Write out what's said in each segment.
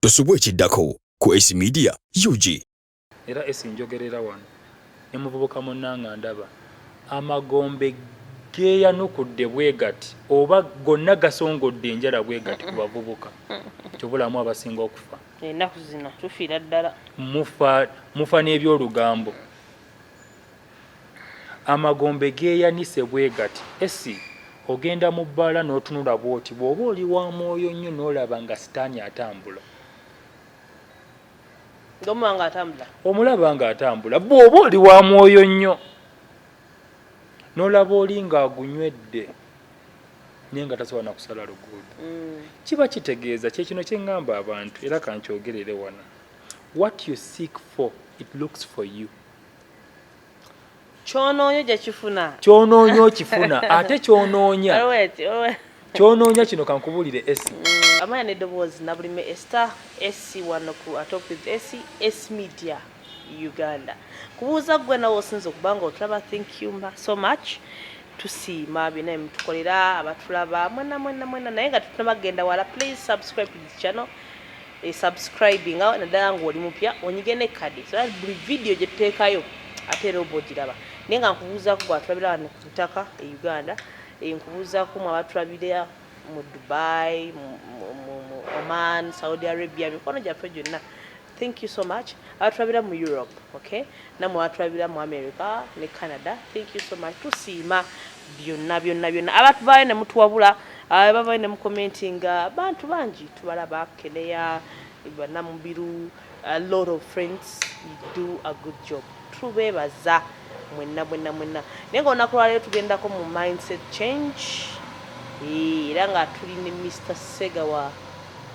Tosubwe ekiddako ku S Media UG. Era esinjogerera wano ne muvubuka munnanga ndaba amagombe geeyanukudde bwe gati oba gonna gasongodde enjala bwe gati ku bavubuka kyobulamu abasinga okufa ennaku zino tufiira ddala mufa n'ebyolugambo amagombe geeyanise bwe gati esi ogenda mu bbaala n'otunula bw'oti bw'oba oli wa mwoyo nnyo n'olaba nga sitaani atambula omulaba nga atambula bw'oba oli wa mwoyo nnyo n'olaba oli ng'agunywedde naye nga tasobola na kusala luguudo kiba kitegeeza kyekino kye ŋŋamba abantu era kankyogerere wana what you seek for it looks for you kyonoonya gye kifuna kyonoonya okifuna ate kyonoonya kyonoonya kino kankubuulire esi amanya n'eddoboozi nabulime Esther esi wano ku Atop with S Media Uganda kubuuza gwe nawe osinza okubanga otulaba thank you so much tusiima bina emutukolera abatulaba mwena naye nga tutunabagenda wala please subscribe to this channel subscribing naddala ng'oli mupya onyige ne kadi so buli video gye tuteekayo ate era oba ogiraba naye nga nkubuuzaako gwe atulabira wano ku ttaka e Uganda nkubuuzaako mu abatulabira mu Dubai mu Oman Saudi Arabia mikono gyaffe gyonna thank you so much abatulabira mu Europe okay namwe abatulabira mu America ne Canada thank you so much tusiima byonna abatuvaayo ne mutuwabula abavaayo ne mukomentinga bantu bangi tubalaba Keneya Banamubiru a lot of friends you do a good job tubeebaza mwenna naye nga olunaku lwaleero tugendako mu mindset change era nga tuli ne Mr. Segawa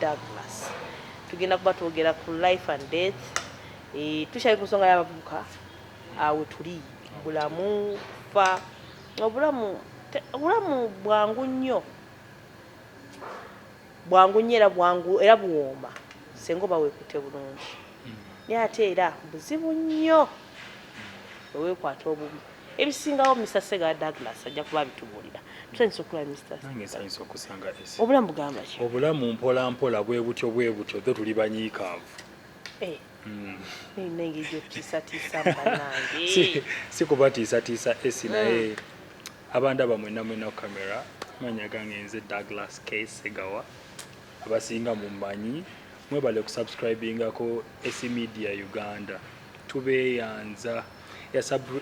Douglas tugenda kuba twogera ku life and death tukyali ku nsonga y'abavubuka awe tuli bulamu fa obulamu bwangu nnyo era buwooma senga oba weekutte bulungi naye ate era buzibu nnyo weweekwata obubi ebisingawo Mr. Segawa Douglas ajja kuba bitubuulira tutandise okulaba nange nsanyusa okusanga esi obulamu bugamba ki obulamu mpolampola bwe butyo tho tuli banyiikaavu nenge gyokutiisatiisa banange si kubatiisatiisa esi naye abandaba mwena kamera manya gange nze Douglas K. Segawa abasinga mumanyi mwebale kusubscribingako S Media Uganda tubeeyanza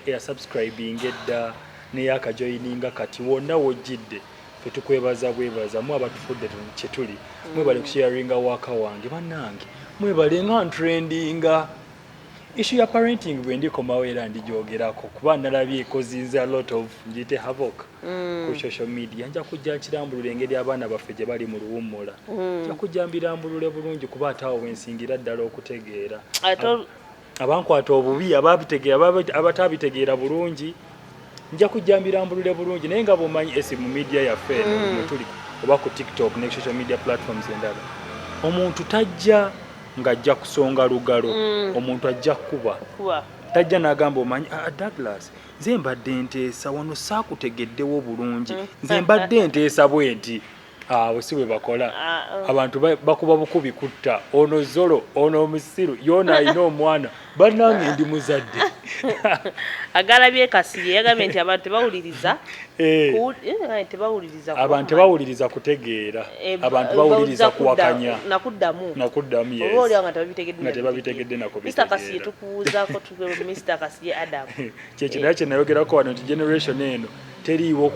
eyasubscribing edda neyakajoyininga kati wonna wojjidde fe tukwebaza bwebaza mu abatufudde kyetuli mwebale kusharinga waka wange bannange mwebale nga ntrendinga issue ya parenting bwe ndikomawo era ndijoogerako kuba nalabye kozinze a lot of njite havoc ku social media nja kujja nkirambulula engeri abaana baffe gye bali mu luwummula nja kujja mbirambulule bulungi kuba ate awo wensingira ddala okutegeera abankwata obubi abatabitegeera bulungi nja kujja mbirambulule bulungi naye nga bwomanyi esi mu media yaffe mwetuli oba ku TikTok ne social media platforms endala omuntu tajja ng'ajja kusonga lugalo omuntu ajja kuba tajja n'agamba omanyi Douglas nze mbadde nteesa wano saakutegeddewo bulungi nze mbadde nteesa bwe nti awo si bwe bakola abantu bakuba bukubi kutta ono zolo ono omusiru yoona alina omwana bannange ndi muzadde agalabye Kasirye yagambye nti abantu tebawuliriza kutegeera abantu bawuliriza kuwakanya nakuddamu nga tebabitegedde nako Mr. Kasirye tukubuuzaako Mr. Kasirye Adam kyekinaye kye nayogerako wano nti generation eno teriiwo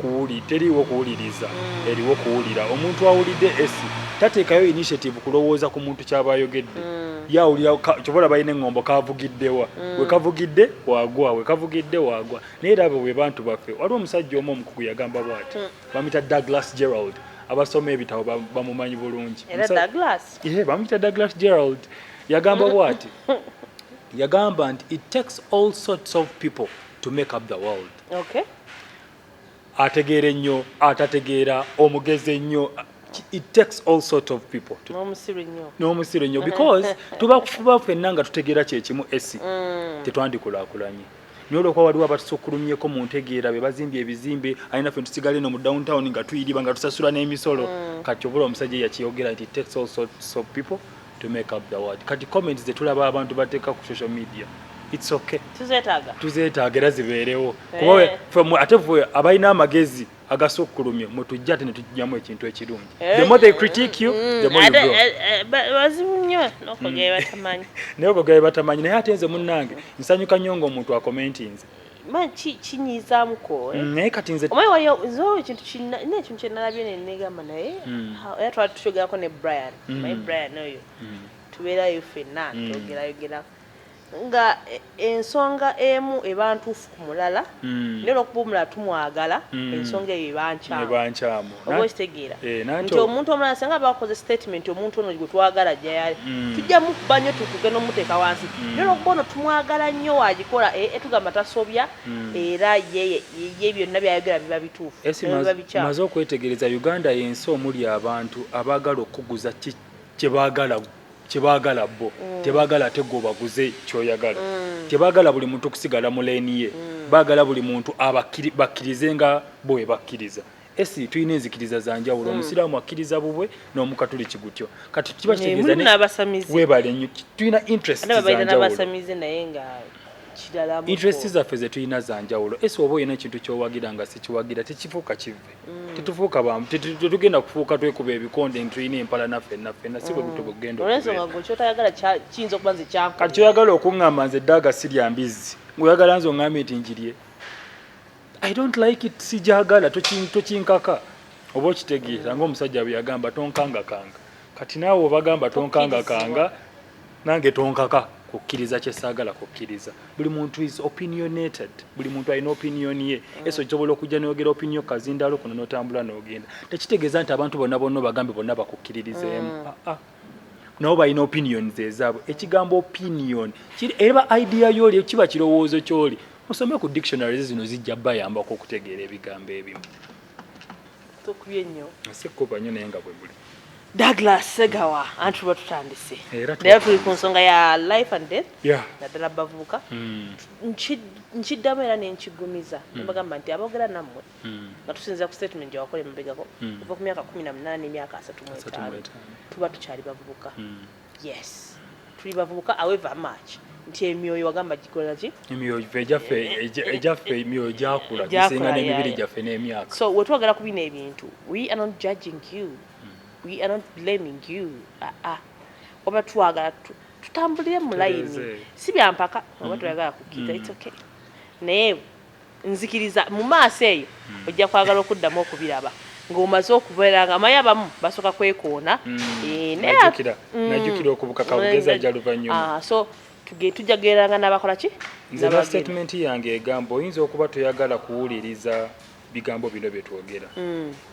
kuwuliriza eriwo kuwulira omuntu awulidde esi tateekayo initiative kulowooza ku muntu kyaba ayogedde yawulira kyobola balina eŋŋombo kavugiddewa wekavugidde wagwa naye era abo bwe bantu baffe waliwo omusajja omu omukugu yagamba bw'ati bamuyita Douglas Gerald abasoma ebitabo bamumanyi bulungi bamuyita Douglas Gerald yagamba bw'ati yagamba nti it takes all sorts of people to make up the world ategeera ennyo atategeera omugezi ennyo it takes all sorts of people n'omusiru nnyo because tuba ffenna nga tutegeera kyekimu esi tetwandikulaakulanye naye olwokuba waliwo abatusukkulumyeko mu ntegeera be bazimbye ebizimbe alina ffe tusigale no mu downtown nga tuyiriba nga tusasula n'emisolo kati obula omusajja yakiyogera nti it takes all sorts of people to make up the world. Kati comments zetulaba abantu bateeka ku social media, it's okay. Tuzeetaaga era zibeerewo. Kuba ate ffe abalina amagezi agasukkulumye mutujja ate ne tujjamu ekintu ekirungi. The more they critique you, the more you grow. Bazibu nnyo n'okugera batamanyi. Naye okugera batamanyi naye ate nze munnange nsanyuka nnyo ng'omuntu akomentinze. Kinyizaamuko naye kati nze omaye waliyo nzo ekintu kye nalabye ne negamba naye era twali tukyogerako ne Brian naye Brian oyo tubeerayo ffenna twogerayogera nga ensonga emu eba ntuufu ku mulala naye olwokuba omulala tumwagala ensonga eyo ebankyamu oba okitegeera nti omuntu omulala singa bakoze statement omuntu ono gwe twagala gyayali tujjamu kuba nnyo tukugenda omuteeka wansi naye olwokuba ono tumwagala nnyo wagikola tugamba tasobya era ye byonna byayogera biba bituufu maze okwetegereza Uganda y'ensi omuli abantu abaagala okuguza kyebaagala bo tebaagala ate gwe obaguze kyoyagala tebaagala buli muntu okusigala mu leeni ye baagala buli muntu bakkirize nga bo we bakkiriza tulina enzikiriza za njawulo omusiraamu akkiriza bubwe n'omukatuliki gutyo kati kiba kitegeeza weebale nnyo tulina interest za njawulo interest zaffe ze tulina za njawulo oba olina ekintu kyowagira nga sikiwagira tekifuuka kive tetufuuka bamu tetugenda kufuuka twekuba ebikonde tulina empala naffenna si bwe tugenda kati kyoyagala okuŋŋamba nze eddaaga sirya mbizzi ng'oyagala nze oŋŋambye nti njirye I don't like it sijagala tokinkaka oba okitegeera ng'omusajja bwe yagamba tonkangakanga kati naawe obagamba tonkangakanga nange tonkaka kukkiriza kyesaagala kukkiriza buli muntu is opinionated buli muntu alina opinion ye osobola okujja n'oyogera opinion kazindalo kuno n'otambula n'ogenda tekitegeeza nti abantu bonna bagambe bonna bakukkiririzeemu nabo balina opinions ezaabwe ekigambo opinion era idea y'oli kiba kirowoozo ky'oli musome ku dictionaries zino zijja bayambako okutegeera ebigambo ebimu tukubye nnyo sikuba nnyo naye nga bwe buli Douglas Segawa anti tuba tutandise naye tuli ku nsonga ya life and death naddala bavubuka nkiddamu era nenkigumiza nebagamba nti aboogera nammwe nga tusinzira ku statement gyewakola emabegako kuva ku myaka 18 emyaka 35 tuba tukyali bavubuka yes tuli bavubuka however much nti emyoyo wagamba gikola ki emyoyo ejaffe emyoyo gyakula gisinga n'emibiri gyaffe n'emyaka so wetwagala ku bino ebintu we are not judging you we are not blaming you oba twagala tutambulire mu layini si byampaka oba twagala kukita it's okay naye nzikiriza mu maaso eyo ojja kwagala okuddamu okubiraba ng'omaze okubeera nga amaye abamu basooka kwekoona najjukira okubuka kawugeza ajja luvannyuma so tujja kugereranga n'abakola ki nze statement yange egamba oyinza okuba toyagala kuwuliriza bigambo bino byetwogera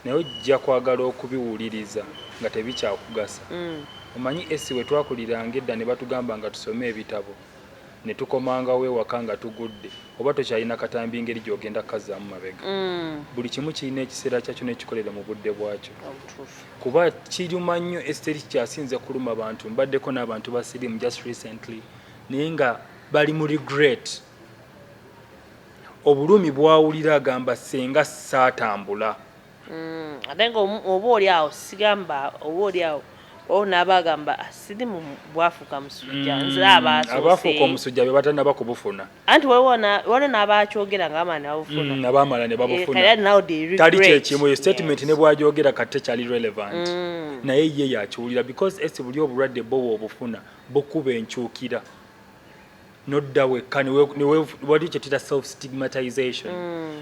naye ojja kwagala okubiwuliriza nga tebikyakugasa omanyi we twakuliranga edda ne batugamba nga tusome ebitabo ne tukomangawo ewaka nga tugudde oba tokyalina katambi ngeri gy'ogenda kazaamu mabega buli kimu kirina ekiseera kyakyo n'ekikolera mu budde bwakyo kuba kiruma nnyo teri kyasinze kuluma bantu mbaddeko n'abantu basirimu just recently naye nga bali mu regret obulumi bwawulira agamba senga saatambula ate nga oba oli awo sigamba oba oli awo naaba agamba siri mu bwafuuka musujja nze abaafuuka omusujja be batanaba kubufuna anti waliwo n'abakyogera ng'amala ne babufuna abaamala ne babufuna tali kyekimu statement ne bwagyogera kati tekyali relevant naye ye yakiwulira because buli obulwadde bowa obufuna bukuba enkyukira nodda wekka wali kyetita self stigmatization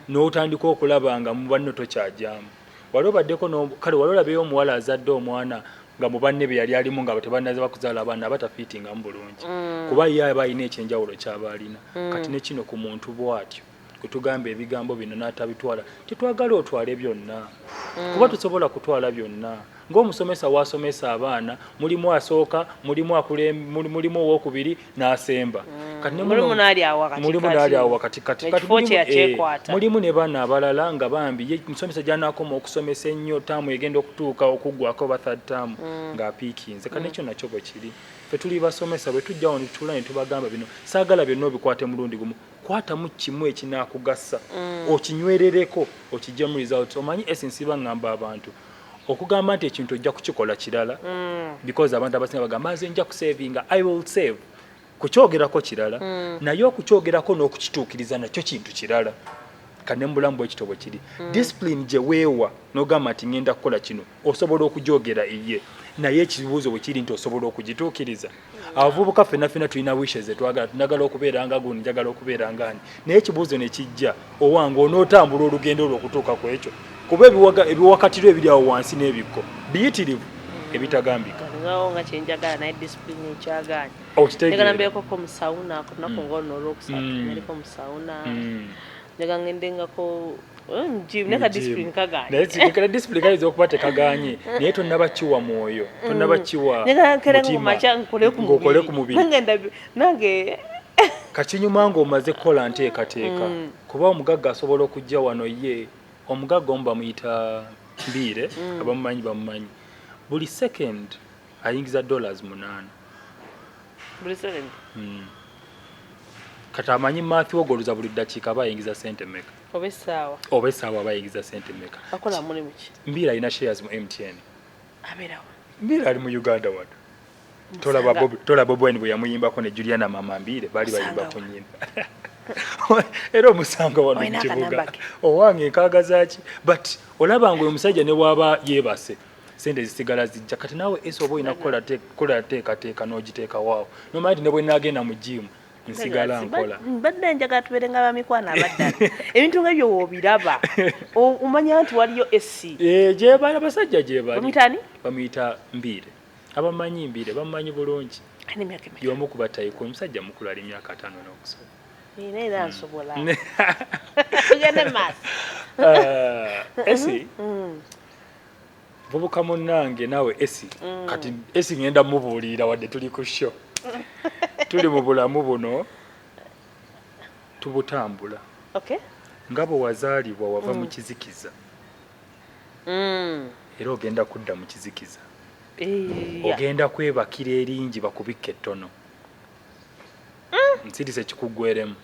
n'otandika okulaba nga mu banno tokyajjamu wali obaddeko kale wali olabeyo omuwala azadde omwana nga mu banne be yali alimu nga tebannaze bakuzaala abaana abatafiitingamu bulungi kuba ye aba alina ekyenjawulo ky'aba alina kati ne kino ku muntu bw'atyo kutugamba ebigambo bino n'atabitwala tetwagala otwale byonna kuba tusobola kutwala byonna ng'omusomesa wasomesa abaana mulimu asooka mulimu owokubiri n'asemba mulimu n'ali awo wakati mulimu ne baana abalala nga bambi musomesa gy'anaakoma okusomesa ennyo taamu egenda okutuuka okuggwako oba third taamu ng'apiikinze kati nekyo nakyo bwe kiri ffe tuli basomesa bwe tujjawo ne tutula ne tubagamba bino saagala byonna obikwate mulundi gumu kwatamu kimu ekinaakugasa okinywerereko okijjemu results omanyi esinsi baŋŋamba abantu okugamba nti ekintu ojja kukikola kirala because abantu abasinga bagamba nze nja kusavinga I will save kukyogerako kirala naye okukyogerako n'okukituukiriza nakyo kintu kirala kane mu bulamu bw'ekitobo kiri discipline gye weewa n'ogamba nti ngenda kukola kino osobola okugyogera iye naye ekibuuzo bwe kiri nti osobola okugituukiriza abavubuka ffenna tulina wishes zetwagala tunagala okubeera nga gundi njagala okubeera ngani naye ekibuuzo ne kijja owange onootambula olugendo olwo okutuuka ku ekyo kuba ebiwakatiro ebiri awo wansi n'ebikko biyitirivu ebitagambika nga kyenjagala naye discipline ekyagaanya okitegeera njagala mbeeko ko mu sawuna ku lunaku ng'oluno olwokusatu naliko mu sawuna njagala ngendengako gym neka discipline kagaanye naye kale discipline kayinza okuba tekagaanye naye tonnabakiwa mwoyo tonnabakiwa ng'okole ku mubiri nange kakinyuma ng'omaze kukola nteekateeka kuba omugagga asobola okujja wano ye omugagga omu bamuyita mbiire abamumanyi bamumanyi buli second ayingiza $8 buli second kati amanyi Matthew ogoluza buli ddakiika aba ayingiza sente meka oba essaawa aba ayingiza sente meka akola mulimu ki mbiire alina shares mu MTN abeerawo mbiire ali mu Uganda wano tolaba Bobi Wine bwe yamuyimbako ne Juliana mama mbiire baali bayimba ku nnyimba era omusanga wano mu kibuga owange nkaagazaaki but olaba nga omusajja ne bw'aba yeebase sente zisigala zijja kati naawe oba olina kukola teekateeka n'ogiteeka waawo nomanyi nti ne bwe naagenda mu jimu nsigala nkola badde njagala tubeere nga bamikwano abaddala ebintu nga ebyo woobiraba omanya nti waliyo essi gyebali abasajja gyebali bamuyitani bamuyita mbiire abamanyi mbiire bamumanyi bulungi y'omu ku batayiko omusajja mukulu ali myaka 5 n'okusoma era nsobola tugende maaso esi vubuka munnange naawe esi kati esi ngenda mubuulirira wadde tuli ku show tuli mu bulamu buno tubutambula nga bwe wazaalibwa wava mu kizikiza era ogenda kudda mu kizikiza ogenda kwebakira eringi bakubikka ettono nsirisa ekikuggweremu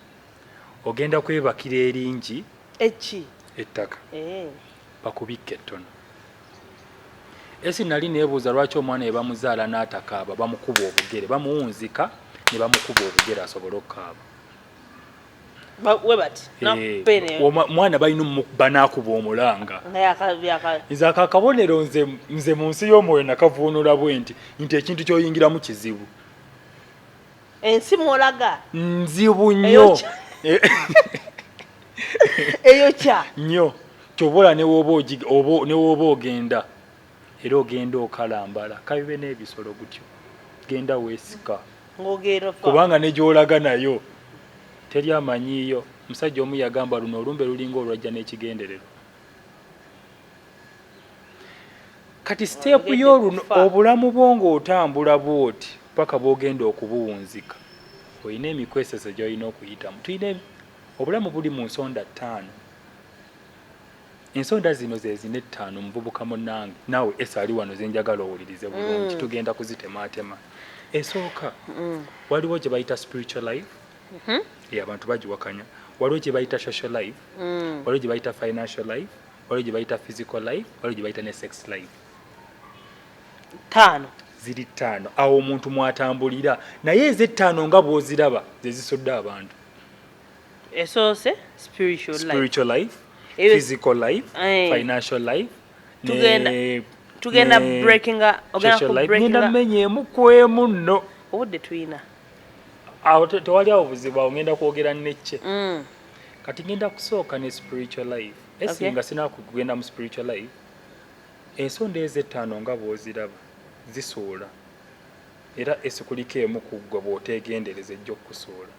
ogenda kwebakira eringi ettaka bakubikka ettono esi nali neebuuza lwaki omwana we bamuzaala n'atakaaba bamukuba obugere bamuwunzika ne bamukuba obugere asobole okukaaba omwana balina omukuba n'akuba omulanga nze akakabonero nze mu nsi y'omwoyo nakavuunula bwe nti ekintu ky'oyingiramu kizibu ensi mwolaga nzibu nnyo eyo kya nnyo kyobola ne wooba ogenda era ogenda okalambala kabibe n'ebisolo gutyo genda weesika kubanga ne gy'olaga nayo teri amanyiiyo musajja omu yagamba luno olumbe lulinga olwajja n'ekigenderero kati siteepu y'oluno obulamu bwo ng'otambula bw'oti paka bw'ogenda okubuwunzika olina emikweseso gy'olina okuyitamu tulina obulamu buli mu nsonda 5 ensonda zino ze zina 5 muvubuka munnange naawe esa ali wano zenjagala owulirize bulungi tugenda kuzitemaatema esooka waliwo gye bayita spiritual life abantu bagiwakanya waliwo gye bayita social life waliwo gye bayita financial life waliwo gye bayita physical life waliwo gye bayita ne sex life 5 ziri 5 awo omuntu mwatambulira naye eze5 nga bw'oziraba ze zisodde abantu esoose spiritual life physical life financial life tugenda breakinga ngenda menyeemu kwemu nno obudde tuyina awo tewali awo buzibu awo ngenda kwogera necce kati ngenda kusooka ne spiritual life esinga sinakugenda mu spiritual life ensonda eze5 nga bw'oziraba zisuula era esikuliko emu ku ggwe bw'oteegendereza ejja okukusuula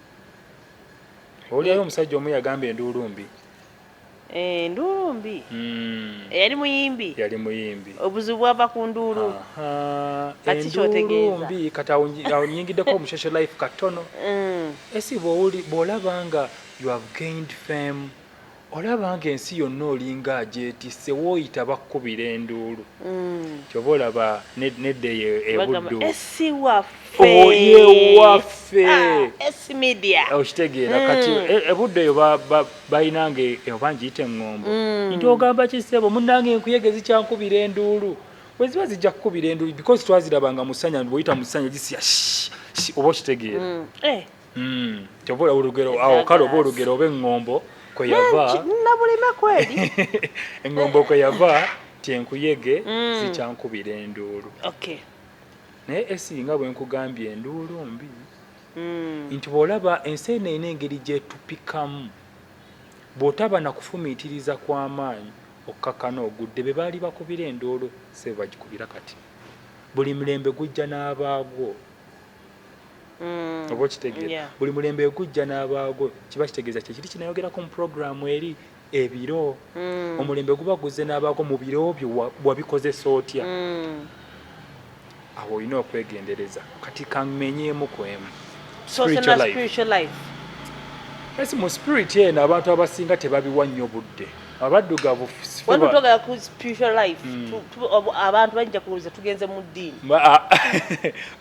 olyayo omusajja omu yagamba enduulumbi enduulumbi yali muyimbi obuzibu bwava ku nduulu kati kyotegeeza kati awo nyingiddeko mu social life katono esi bw'olaba nga you have gained fame olaba ng'ensi yonna olinga agyetisse wooyita bakkubira enduulu kyoba olaba nedda ebuddu esi waffe esi media okitegeera kati ebuddu eyo balinanga oba ngiyita eŋŋombo nti ogamba kisebo munnange enkuyege zikyankubira enduulu bwe ziba zijja kukubira enduulu because twazirabanga mu ssanya bw'oyita mu ssanya gisiya oba okitegeera kyoba olaba olugero awo kale oba olugero oba eŋŋombo kwe yava nabulema kweli eŋŋombo kwe yava ti enkuyege zikyankubira enduulu naye esinga bwe nkugambye enduulu mbi nti bw'olaba ensi eno erina engeri gyetupikamu bw'otaba na kufumiitiriza kw'amaanyi okkakkana ogudde be baali bakubira enduulu se bagikubira kati buli mulembe gujja n'abaagwo oba okitegeera buli mulembe gujja n'abaagwo kiba kitegeeza kyekiri kinayogerako mu puroguramu eri ebiro omulembe guba guzze n'abaagwo mu biro byo wabikozesa otya awo olina okwegendereza kati kamenyeemu kwemu spiritual life esi mu spirit eno abantu abasinga tebabiwa nnyo budde abaddugavu togera ku spiritual life abantu bajja kuwuliza tugenze mu ddiini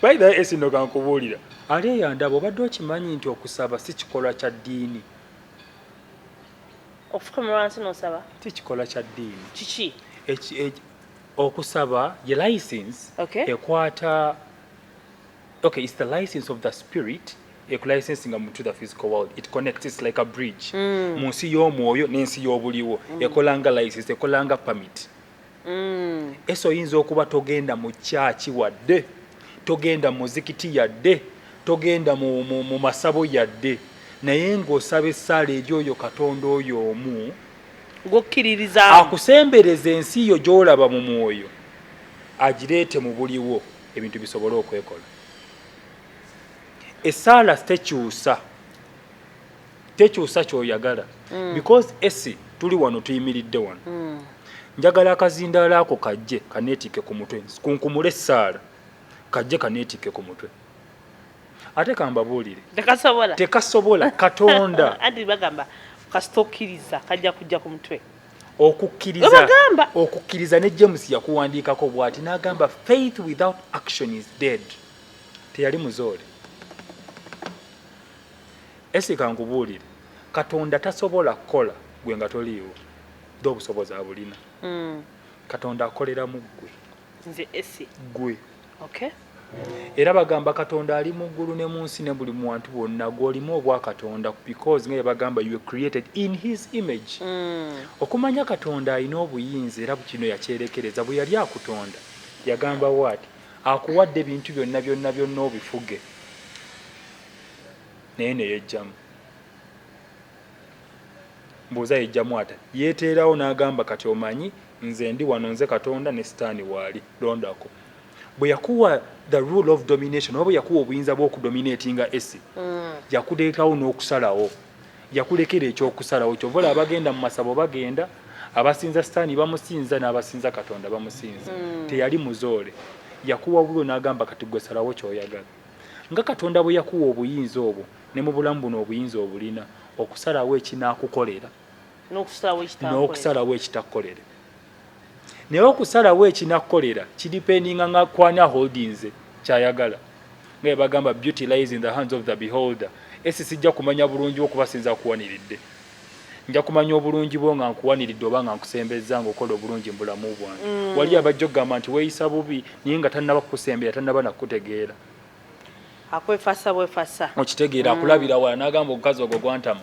bayida esino kankubuulira ali eyandaba obadde okimanyi nti okusaba si kikolwa kya ddiini okufukamira wansi n'osaba si kikolwa kya ddiini kiki okusaba ye license ekwata it's the license of the spirit ekulicensinga to the physical world. It connects, it's like a bridge. Munsi y'omwoyo n'ensi y'obuliwo ekolanga license, ekolanga permit. Eso yinza okuba togenda mu church wadde, togenda mu muzikiti yadde, togenda mu masabo yadde, naye ng'osaba essaala egyoyo Katonda oyo omu ng'okkiririza akusembereza ensi yo gy'olaba mu mwoyo agireete mu buliwo ebintu bisobole okwekola. Essaala tekyusa ky'oyagala because esi tuli wano tuyimiridde wano njagala akazindaala ako kajje kaneetike ku mutwe kunkumule essaala kajje kaneetike ku mutwe ate kambabuulire tekasobola Katonda andi bagamba kasitokkiriza kajja kujja ku mutwe okukkiriza ne James yakuwandiikako bw'ati n'agamba faith without action is dead. Teyali muzoole. Esi kankubuulire Katonda tasobola kukola gwe nga toliiwo dde obusobozi abulina. Katonda akolera mu ggwe nze esi ggwe. Era bagamba Katonda ali mu ggulu ne mu nsi ne buli muntu bwonna gw'olimu obwa Katonda because nga bagamba you were created in his image. Okumanya Katonda alina obuyinza era kino yakyerekereza bwe yali akutonda yagamba wati akuwadde ebintu byonna obifuge naye ne yejjamu. Mbuuza yejjamu ata yeeteerawo n'agamba kati omanyi nze ndi wano nze Katonda ne Sitaani waali londako. Bwe yakuwa the rule of domination oba yakuwa obuyinza bw'okudominatinga esi yakuleetawo n'okusalawo yakulekera ekyokusalawo kyova abagenda mu masabo bagenda abasinza Sitaani bamusinza n'abasinza Katonda bamusinza. Teyali muzoole yakuwa bulo n'agamba kati gwe salawo kyoyagala. Nga Katonda bwe yakuwa obuyinza obwo ne mu bulamu buno obuyinza obulina okusalawo ekinaakukolera n'okusalawo ekitakukolera. Naye okusalawo ekinakkolera kidipendinga nga kwanya holdings kyayagala. Nga bagamba beauty lies in the hands of the beholder. Esi sijja kumanya bulungi okubasinza kuwaniridde. Nja kumanya obulungi bwo nga nkuwaniridde oba nga nkusembezza ng'okola obulungi mu bulamu bwange. Wali abajja okugamba nti weeyisa bubi naye nga tannaba kukusembera tannaba nakutegeera. Akwefasa bwefasa okitegeera akulabira wala n'agamba omukazi ogwo gwantama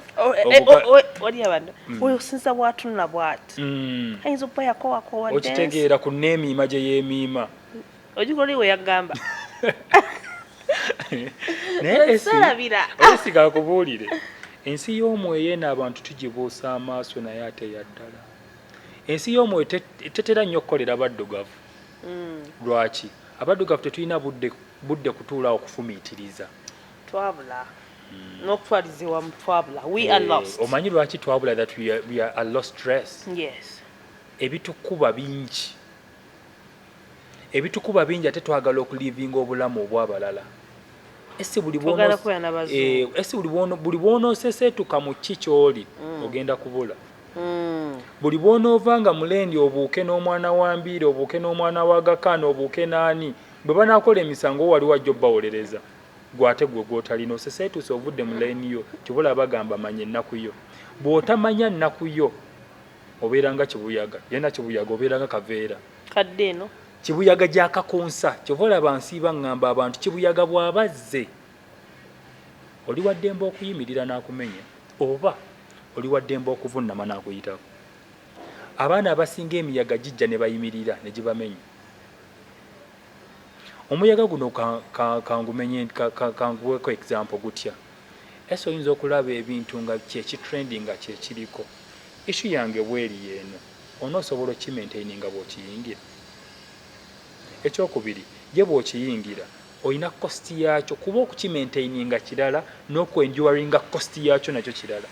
wali abantu oyo osinza bw'atunula bw'ati ayinza okuba yakowakowa okitegeera ku n'emiima gye yeemiima ogikoli we yagamba naye esi gakubuulire ensi y'omwoyo eno abantu tugibuusa amaaso naye ate yaddala ensi y'omwoyo tetera nnyo okukolera baddugavu. Lwaki abaddugavu tetulina budde kutuulawo okufumiitiriza twabula n'okutwalizibwa mu twabula we are lost. Omanyi lwaki twabula that we are lost stress? Yes. Ebitukuba bingi ate twagala okulivinga obulamu obw'abalala. Esi buli bw'onooseseetuka mu ki ky'oli ogenda kubula. buli bw'onoovanga mulendi obuuke n'omwana wa Mbiiri obuuke n'omwana wa Gakaana obuuke n'ani bwe banaakola emisango wali wajja obbawolereza gwate gwe gw'otalina oseseetuuse ovudde mu layini yo kibula bagamba manya ennaku yo bw'otamanya nnaku yo obeera nga kibuyaga yena kibuyaga obeera nga kaveera kadde eno kibuyaga gyakakonsa kyova olaba nsiiba ngamba abantu kibuyaga bw'abazze oli wa ddembe okuyimirira n'akumenya oba oli wa ddembe okuvunnama n'akuyitako abaana abasinga emiyaga gijja ne bayimirira ne gibamenya omuyaga guno kanguweko example gutya ese oyinza okulaba ebintu nga kyekitrending nga kyekiriko ishu yange bweri yeeno onoosobola okimaintaininga bw'okiyingira ekyokubiri ye bw'okiyingira olina kosti yakyo kuba okukimaintaininga kirala n'okwenduringa kosti yakyo nakyo kirala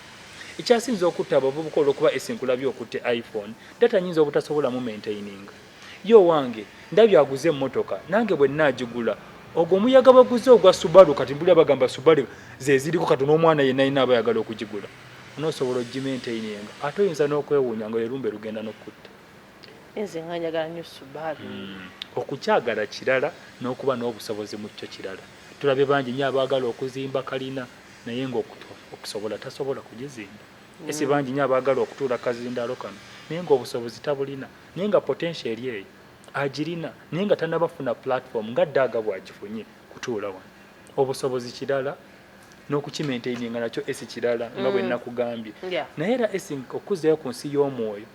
ekyasinza okutta abavubuka olwokuba esinkulabye okutte iphone data nyinza obutasobola mu maintaininga yo wange ndabye aguze emmotoka nange bwe nnaagigula ogwo omuyaga baguze ogwa Subaru kati mbulira bagamba Subaru ze ziriko kati n'omwana yenna ayina abayagala okugigula onoosobola ogimaintaininga ate oyinza n'okwewuunya nga erumbe lugenda n'okutta nze nga njagala nnyo Subaru okukyagala kirala n'okuba n'obusobozi mu kyo kirala tulabe bangi nnyo abaagala okuzimba kalina naye ng'okusobola tasobola kugizimba esi bangi nnyo abaagala okutuula kazindaalo kano naye ng'obusobozi tabulina naye nga potential eyo agirina naye nga tannabafuna platform nga ddaaga bw'agifunye kutuula wano obusobozi kirala n'okukimaintaininga nakyo esi kirala nga bwe nnakugambye naye era esi okuzzayo ku nsi y'omwoyo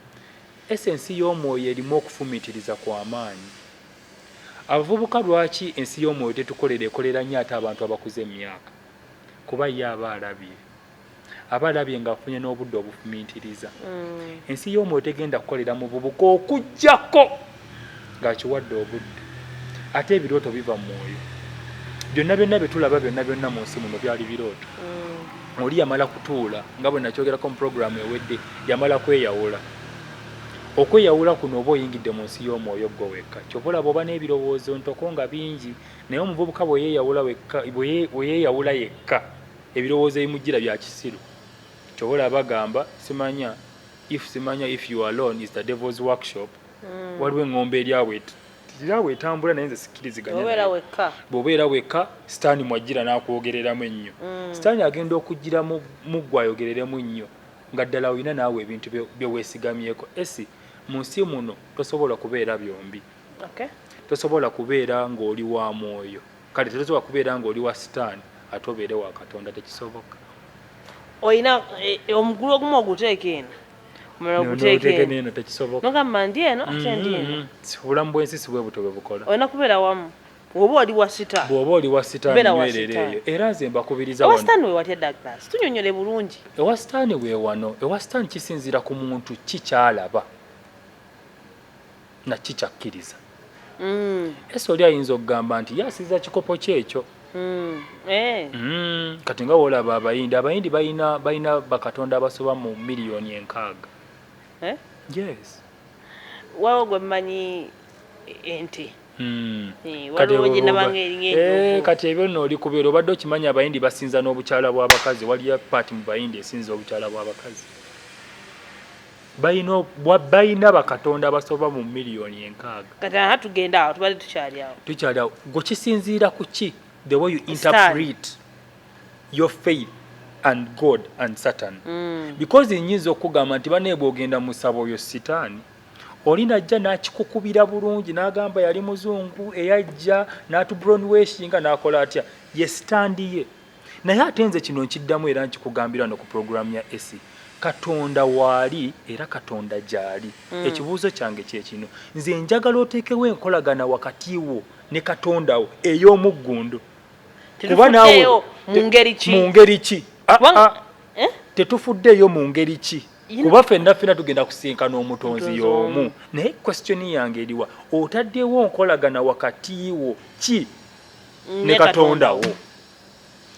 ensi y'omwoyo erimu okufumiitiriza kw'amaanyi abavubuka lwaki ensi y'omwoyo tetukolera ekolera nnyo ate abantu abakuze emyaka kuba ye aba alabye ng'afunye n'obudde obufumiitiriza ensi y'omwoyo tegenda kukolera mu bubuka okuggyako ng'akiwadde obudde ate ebirooto biva mu mwoyo byonna byonna bye tulaba byonna byonna mu nsi muno byali birooto oli yamala kutuula nga bwe nakyogerako mu puroguramu ewedde yamala kweyawula okweyawula kuno oba oyingidde mu nsi y'omwoyo gwe wekka kyova olaba oba n'ebirowoozo ntoko nga bingi naye omuvubuka bwe yeeyawula yekka ebirowoozo ebimujjira bya kisiru kyova olaba bagamba simanya if you alone is the devil's workshop waliwo eŋŋombe eryawe etambula naye nze sikkiriziganya bw'obeera wekka sitaani mwajjira n'akwogereramu ennyo sitaani agenda okugira muggwe ayogereremu nnyo nga ddala olina naawe ebintu bye weesigamyeko esi mu nsi muno tosobola kubeera byombi tosobola kubeera ng'oli wa mwoyo kale tosobola kubeera ng'oli wa sitaani ate obeere wa Katonda tekisoboka olina omugulu ogumu oguteeka eno omulala oguteeka eno tekisoboka nogamba ndi eno ate ndi eno obulamu bw'ensi si bwe buto bwe bukola olina kubeera wamu bw'oba oli wa sitaani nywerera eyo era nze mbakubiriza wano sitaani we watya Douglas tunyonyole bulungi ewa sitaani we wano ewa sitaani kisinziira ku muntu ki kyalaba na ki kyakkiriza ese oli ayinza okugamba nti yasiza kikopo kyekyo kati nga woolaba abayindi balina bakatonda abasoba mu miliyoni 6 yes waliwo gwe mmanyi ente kati ebyo nno oli kubeera obadde okimanya abayindi basinza n'obukyala bw'abakazi waliyo paati mu bayindi esinza obukyala bw'abakazi balina bakatonda abasoba mu miliyoni 6 kati aha tugenda awo tubadde tukyali awo gwe kisinziira ku ki the way you interpret your faith and God and Satan because nyinza okugamba nti bane bw'ogenda mu ssabo oyo sitaani oli najja n'akikukubira bulungi n'agamba yali muzungu eyajja n'atubronweshinga n'akola atya ye sitandi ye naye ate nze kino nkiddamu era nkikugambira no ku puroguramu ya esi Katonda waali era Katonda gyali ekibuuzo kyange kye kino nze njagala oteekewo enkolagana wakati wo ne Katonda wo ey'omuggundu kuba naawe mu ngeri ki tetufuddeeyo mu ngeri ki kuba ffenna tugenda kusinkana omutonzi y'omu naye kwesitioni yange eriwa otaddewo nkolagana wakati wo ki ne Katonda wo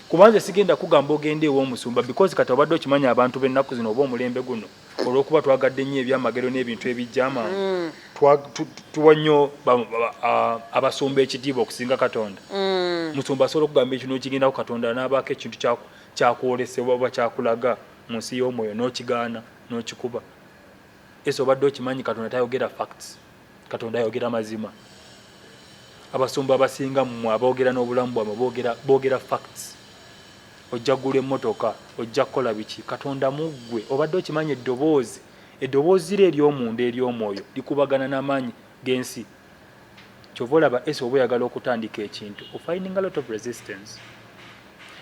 kuba nze sigenda kugamba ogende ew'omusumba because kati obadde okimanya abantu b'ennaku zino oba omulembe guno olw'okuba twagadde nnyo ebyamagero n'ebintu ebijjamaanyi tuwa nnyo abasumba ekitiibwa okusinga Katonda musumba asobola okugamba ekintu n'okigendako Katonda n'abaako ekintu kyakwolesebwa oba kyakulaga mu nsi y'omwoyo n'okigaana n'okikuba esi obadde okimanyi Katonda tayogera facts, Katonda ayogera mazima. Abasumba abasinga mmwe aboogera n'obulamu bwabwe boogera facts. Ojja kugula emmotoka, ojja kukola biki, Katonda muggwe obadde okimanyi eddoboozi lye ery'omunda ery'omwoyo likubagana n'amaanyi g'ensi. Kyova olaba esi oba oyagala okutandika ekintu ofinding a lot of resistance.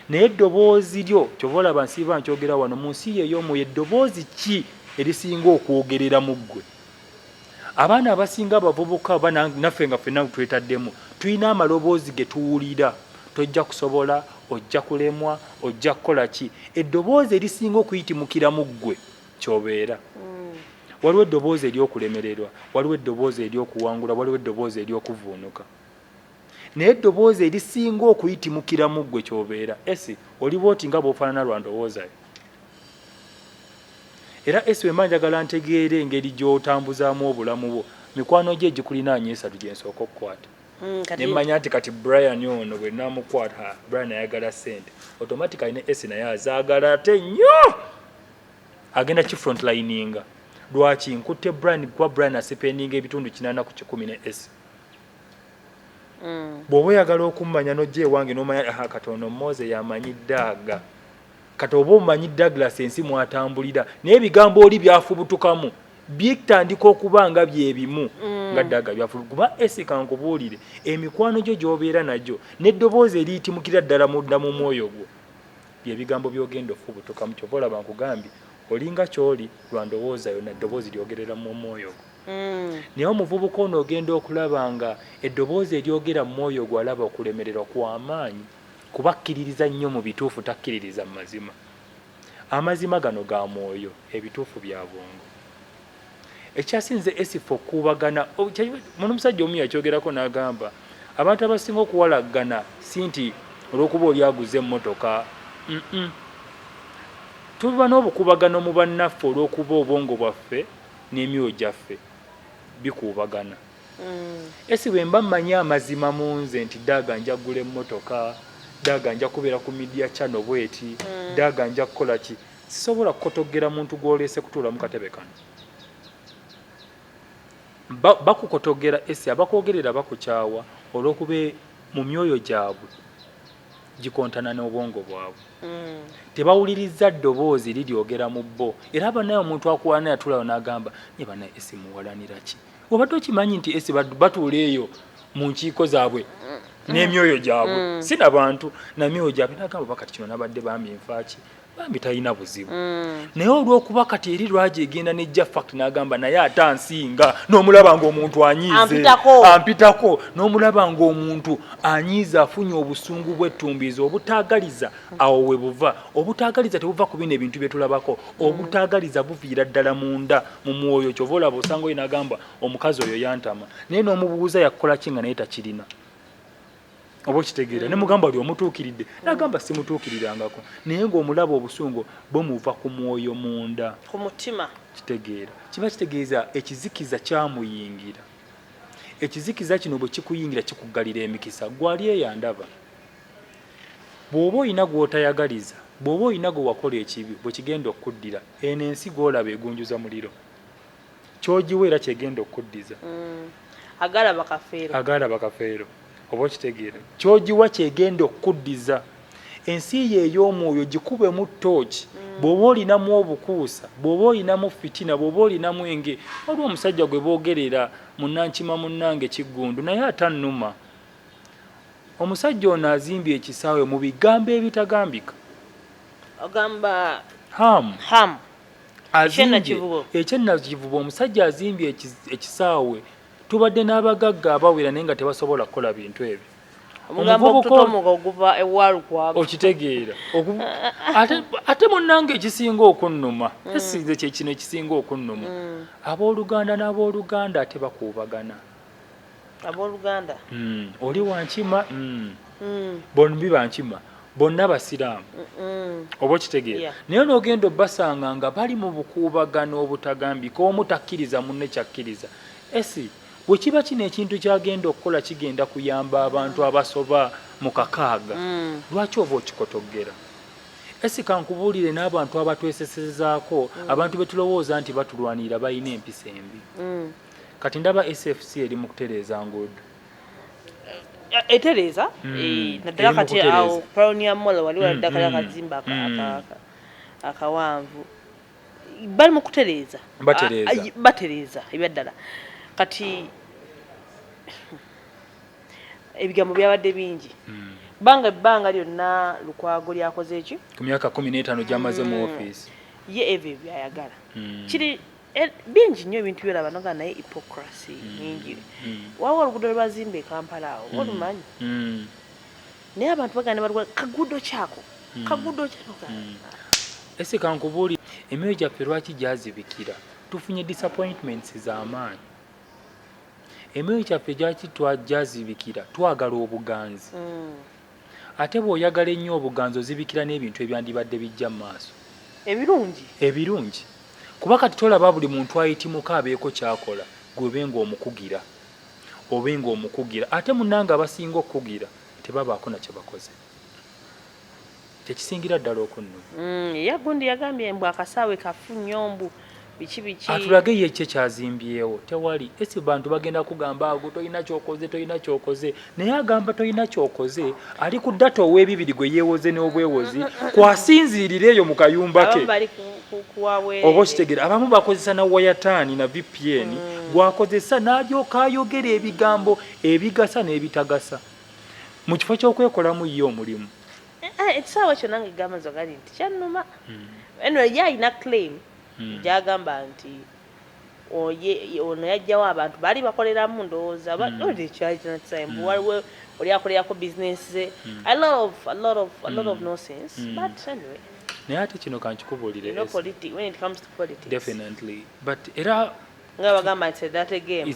Naye eddoboozi lyo kyova olaba nsiiba nkyogera wano mu nsi ey'omwoyo eddoboozi ki erisinga okwogerera mu ggwe? Abaana abasinga abavubuka naffe nga ffenna twetaddemu tulina amaloboozi ge tuwulira. Tojja kusobola, ojja kulemwa, ojja kukola ki? Eddoboozi erisinga okuyitimukira mu ggwe ky'obeera. Waliwo eddoboozi ery'okulemererwa, waliwo eddoboozi ery'okuwangula, waliwo eddoboozi ery'okuvuunuka. Naye eddoboozi erisinga okuyitimukira mu ggwe ky'obeera, esi oliba oti nga bw'ofaanana lwa ndowoozayo. Era esi wemba njagala ntegeere engeri gy'otambuzaamu obulamu bwo, mikwano gye gikulinaanye esatu gye nsooka okukwata. Ne mmanya nti kati Brian ono bwe naamukwata, Brian ayagala ssente, automatically ne esi naye azaagala ate nnyo. Agenda kifrontlininga. Lwaki nkutte Brian kuba Brian asipendinga ebitundu 80 ku 100 ne esi. Bw'oba oyagala okummanya n'ojja ewange n'omanya Katonda Mose yamanyi Daaga. Kati oba omanyi Douglas ensi mwatambulira naye ebigambo oli byafubutukamu bitandika okuba nga byebimu nga Daaga byafubutuka. Kuba esi kankubuulire emikwano gyo gy'obeera nagyo n'eddoboozi eriyitimukira ddala munda mu mwoyo gwo by'ebigambo by'ogenda ofubutukamu. Kyova olaba nkugambye olinga ky'oli lwa ndowooza yonna eddoboozi lyogerera mu mwoyo gwo. Naye omuvubuka ono ogenda okulaba nga eddoboozi eryogera mu mwoyo gwo alaba okulemererwa kw'amaanyi kuba akkiririza nnyo mu bituufu takkiririza mu mazima. Amazima gano ga mwoyo, ebituufu bya bwongo. Ekyasinze esifa okuubagana, omusajja omu yakyogerako n'agamba abantu abasinga okuwalagana si nti olw'okuba oli aguze emmotoka. Tuba n'obukuubagano mu bannaffe olw'okuba obwongo bwaffe n'emyoyo gyaffe bikuubagana. Esi bwe mba mmanyi amazima mu nze nti Daaga nja kugula emmotoka, Daaga nja kubeera ku media channel bweti, Daaga nja kukola ki, sisobola kukotogera muntu gw'oleese kutuula mu katebe kano. Bakukotogera esi abakwogerera bakukyawa olw'okuba mu myoyo gyabwe gikontana n'obwongo bwabwe. Tebawuliriza ddoboozi liryogera mu bo. Era banaye omuntu akuwaana yatulawo n'agamba nye banaye esi muwalanira ki? Obadde okimanyi nti esi batuula eyo mu nkiiko zaabwe n'emyoyo gyabwe si na bantu na myoyo gyabwe. N'agamba bakati kino nabadde bambi nfaaki bambi talina buzibu. Naye olw'okuba kati eri lwaje egenda nejja fact n'agamba naye ate ansinga n'omulaba ng'omuntu anyiize ampitako n'omulaba ng'omuntu anyiize afunye obusungu bw'ettumbizo obutaagaliza. Awo we buva obutaagaliza tebuva ku bino ebintu bye tulabako, obutaagaliza buviira ddala munda mu mwoyo. Kyova olaba osanga oyo n'agamba omukazi oyo yantama naye n'omubuuza yakukola ki nga naye takirina. Oba okitegeera ne mugamba oli omutuukiridde n'agamba simutuukirirangako naye ng'omulaba obusungu bumuva ku mwoyo munda ku mutima. Kitegeera kiba kitegeeza ekizikiza kyamuyingira. Ekizikiza kino bwe kikuyingira kikugalira emikisa gwali eyandaba. Bw'oba oyina gw'otayagaliza, bw'oba oyina gwe wakola ekibi bwe kigenda okuddira eno ensi gw'olaba egunjuza muliro kyogiwa era kyegenda okuddiza. Agaalaba kafeero oba okitegeera kyogiwa kyegenda okuddiza. Ensi ye ey'omwoyo gikubemu ttooki. Bw'oba olinamu obukuusa, bw'oba olinamu fitina, bw'oba olinamu enge. Waliwo omusajja gwe boogerera munnankima munnange Kiggundu naye atannuma. Omusajja ono azimbye ekisaawe mu bigambo ebitagambika. Ogamba Ham. Ekyennakivubo. Ekyennakivubo omusajja azimbye ekisaawe. Tubadde n'abagagga abawera naye nga tebasobola kukola bintu ebyo. Omugambo okutotomoga oguva ewaalu kwabo. Okitegeera. Ate munnange ekisinga okunnuma. Esize kye kino ekisinga okunnuma. Abooluganda n'abooluganda ate bakuubagana. Abooluganda. Oli wankima. Bombi bankima. Bonna basiraamu. Oba okitegeera. Naye n'ogenda obbasanga nga bali mu bukuubagano obutagambika omu takkiriza munne kyakkiriza. Esi bwe kiba kino ekintu kyagenda okukola kigenda kuyamba abantu abasoba mu kakaaga. Lwaki oba okikotogera? esi kankubuulire n'abantu abatwesesezaako abantu betulowooza nti batulwanirira balina empisa embi kati ndaba SFC eri mu kutereeza nguudo etereeza naddala kati awo Pioneer Mall waliwo ddakala akazimba akawanvu bali mu kutereeza batereeza ebyaddala kati ebigambo byabadde bingi ebbanga lyonna Lukwago lyakoze eki ku myaka 15 gyamaze mu ofiisi ye ebyo byayagala kiri bingi nnyo ebintu byolaba noga naye hypocrisy nyingi wawa oluguudo lwazimba e Kampala awo olumanyi naye abantu bagana balwa kaguudo kyako ese kankubuuli emyoyo gyaffe lwaki gyazibikira tufunye disappointments z'amaanyi emyoyo gyaffe gyaki twajazibikira twagala obuganzi ate bw'oyagala ennyo obuganzi ozibikira n'ebintu ebyandibadde bijja mu maaso ebirungi kuba kati tolaba buli muntu ayitimuko abeeko kyakola gwe obenga omukugira ate munnanga abasinga okukugira tebabaako nakye bakoze tekisingira ddala okunnuma yagundi yagambye mbu akasaawe kafu nnyombu biki atulage ye kye kyazimbyewo tewali esi bantu bagenda kugamba ago tolina kyokoze naye agamba tolina kyokoze ali ku data ow'ebibiri gwe yeewoze n'obwewozi kwasinziirira eyo mu kayumba ke oba okitegera abamu bakozesa na wayataani na VPN gwakozesa n'alyoka ayogera ebigambo ebigasa n'ebitagasa mu kifo ky'okwekolamu ye omulimu ekisaawe kyo nange gamba nzogali nti kyannuma anyway ye alina claim gyagamba nti ono yajjawo abantu baali bakoleramu ndowooza ekyali kinakisambu waliwo oli akolerako business ze a lot of nonsense but anyway naye ate kino kankikubuulire when it comes to politics definitely but era nga bagamba it's a dirty game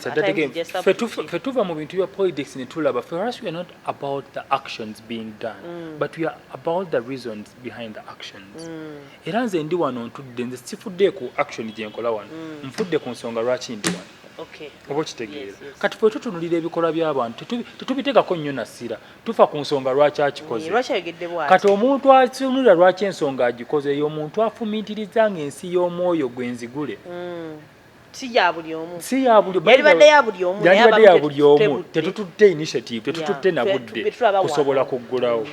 fe tuva mu bintu bya politics ne tulaba for us we are not about the actions being done but we are about the reasons behind the actions era nze ndi wano ntudde nze sifudde ku action gye nkola wano nfudde ku nsonga lwaki ndi wano oba okitegeera kati fwe tutunulira ebikolwa by'abantu tetubiteekako nnyo nassira tufa ku nsonga lwaki akikoze kati omuntu atunulira lwaki ensonga agikoze eyo omuntu afumiitiriza ng'ensi y'omwoyo gwenzigule si ya buli omu yalibadde ya buli omu tetututte initiative tetututte na budde kusobola kuggulawo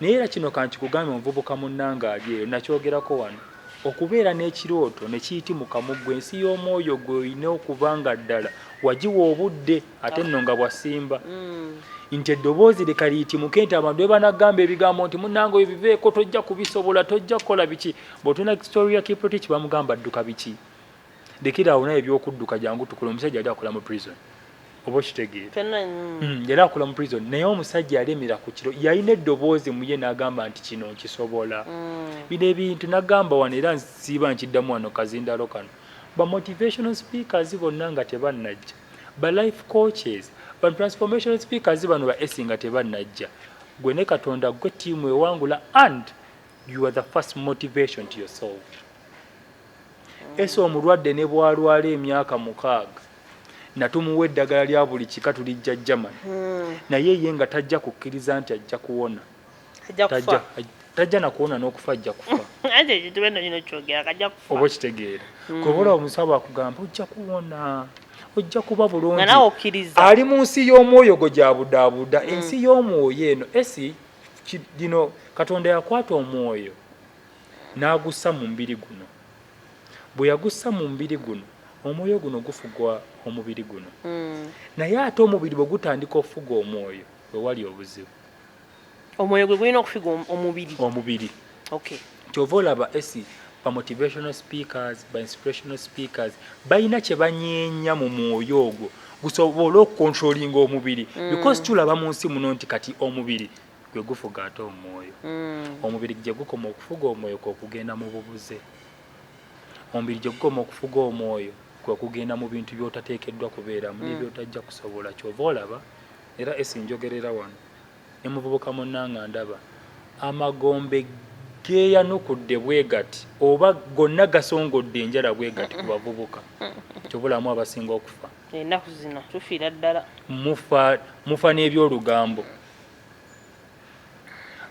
naye era kino kankikugambe omuvubuka munnanga ali eyo nakyogerako wano okubeera n'ekirooto ne kiyitimuka mu ggwe ensi y'omwoyo gwe olina okuba nga ddala wagiwa obudde ate nno nga bwasimba nti eddoboozi leka liyitimuke nti abantu be banagamba ebigambo nti munnanga oyo biveeko tojja kubisobola tojja kukola biki bw'otuna story ya Kiprotich bamugamba adduka biki lekera naye ebyokudduka jangu tukula omusajja ali akola mu prison oba okitegeera yali akola mu prison naye omusajja yalemera ku kiro yalina eddoboozi mu ye n'agamba nti kino nkisobola bino ebintu n'agamba wano era nsiiba nkiddamu wano kazindalo kano ba motivational speakers bonna nga tebannajja ba life coaches ba transformational speakers bano ba esi nga tebannajja gwe ne Katonda gwe tiimu ewangula and you are the first motivation to yourself ese omulwadde ne bwalwala emyaka 6 natumuwa eddagala lya buli kika tulijja Germany naye ye nga tajja kukkiriza nti ajja kuwona tajja na kuwona n'okufa ajja kufa oba kitegeera kubola omusaba akugamba ojja kuwona ojja kuba bulungi ali mu nsi y'omwoyo go gyabudaabuda ensi y'omwoyo eno esi dino Katonda yakwata omwoyo n'agussa mu mbiri guno bwe yagussa mu mbiri guno omwoyo guno gufugwa omubiri guno naye ate omubiri bwe gutandika ofuga omwoyo we wali obuzibu omwoyo gwe gulina okufuga omubiri kyova olaba esi ba motivational speakers ba inspirational speakers balina kye banyeenya mu mwoyo ogwo gusobola okukontrolinga omubiri because tulaba mu nsi muno nti kati omubiri gwe gufuga ate omwoyo omubiri gye gukoma okufuga omwoyo kwokugenda mu bubuze omubiri gye gukoma okufuga omwoyo kwokugenda mu bintu by'otateekeddwa kubeeramu n'ebyotajja kusobola kyova olaba era esi njogerera wano ne muvubuka munnanga ndaba amagombe geeyanukudde bwe gati oba gonna gasongodde enjala bwe gati ku bavubuka kyobulamu abasinga okufa ennaku zino tufiira ddala mufa n'ebyolugambo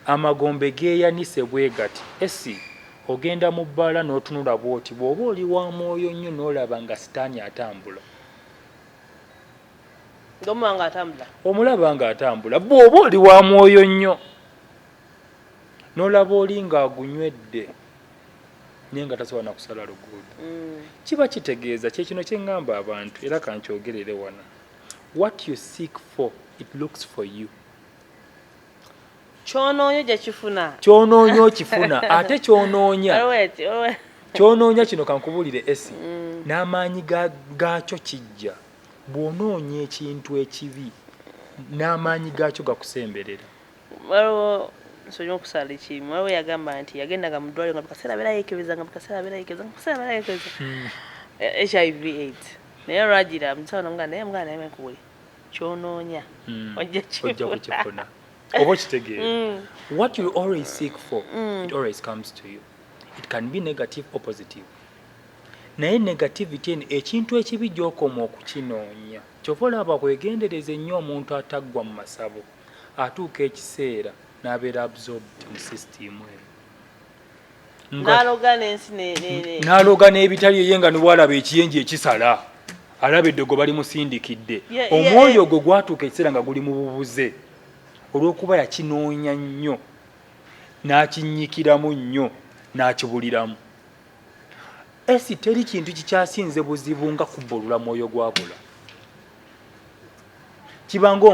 amagombe geeyanise bwe gati esi ogenda mu bbaala n'otunula bw'oti bw'oba oli wa mwoyo nnyo n'olaba nga sitaani atambula omulaba nga atambula bw'oba oli wa mwoyo nnyo n'olaba oli ng'agunywedde naye nga tasobola na kusala luguudo kiba kitegeeza kyekino kye ŋŋamba abantu era kankyogerere wana what you seek for it looks for you kyonoonya okifuna ate kyonoonya kino kankubuulire esi n'amaanyi gaakyo kijja bw'onoonya ekintu ekibi n'amaanyi gaakyo gakusemberera nsonyiwa okusala ekimu waliwo yagamba nti yagendaga mu ddwaliro nga bikaseera abeera yeekebeza HIV AIDS naye lwagira musawo namugaa naye mugana naye mekubuli kyonoonya ojja kukifuna oba okitegeera what you always seek for it always comes to you it can be negative or positive naye negativity eno ekintu ekibi gy'okoma okukinoonya kyova olaba kwegendereza ennyo omuntu ataggwa mu masabo atuuka ekiseera n'abeera absorbed mu system n'aloga n'ebitali ye nga niwalaba ekiyenje ekisala alaba eddogo balimusindikidde omwoyo ogwo gwatuuka ekiseera nga guli mu bubuze olw'okuba yakinoonya nnyo n'akinnyikiramu nnyo n'akibuliramu esi teri kintu kikyasinze buzibu nga kubulula mwoyo gwabula kibanga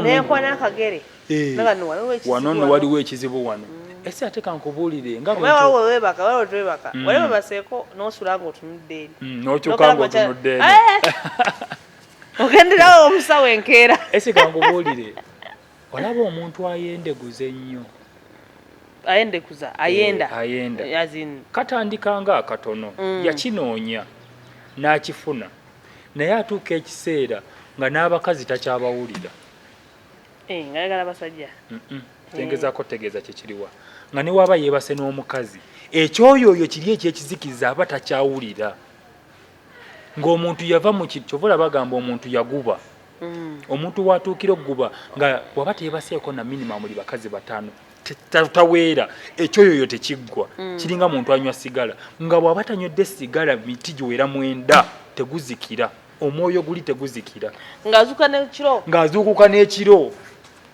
wano no waliwo ekizibu wano esi ate kankubuulire n'okyuka ng'otunudde eno ogenderawo omusawo enkeera esi kankubuulire olaba omuntu ayendeguza ennyo ayenda katandika nga akatono yakinoonya n'akifuna naye atuuka ekiseera nga n'abakazi takyabawulira ngayagala basajja tengezaako tegeeza kyekiriwa nga ne waba yeebase n'omukazi ekyoyoyo kiri ekyekizikiza aba takyawulira ng'omuntu yava mu kintu kyova olabagamba omuntu yaguba omuntu watuukira okuguba nga waba teyebaseeko na minimamu li bakazi 5 taweera ekyoyoyo tekiggwa kiringa muntu anywa sigala nga bw'aba tanywedde sigala miti giwera 9 teguzikira omwoyo guli teguzikira ng'azuukuka n'ekiro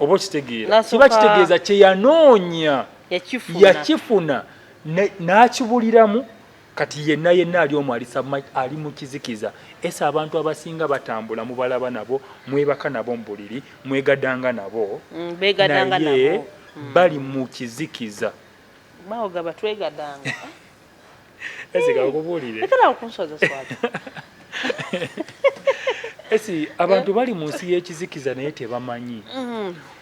oba okitegeera kiba kitegeeza kye yanoonya yakifuna n'akibuliramu kati yenna ali omu ali mu kizikiza ese abantu abasinga batambula mubalaba nabo mwebaka nabo mu buliri mwegadanga nabo naye bali mu kizikiza esi abantu bali mu nsi y'ekizikiza naye tebamanyi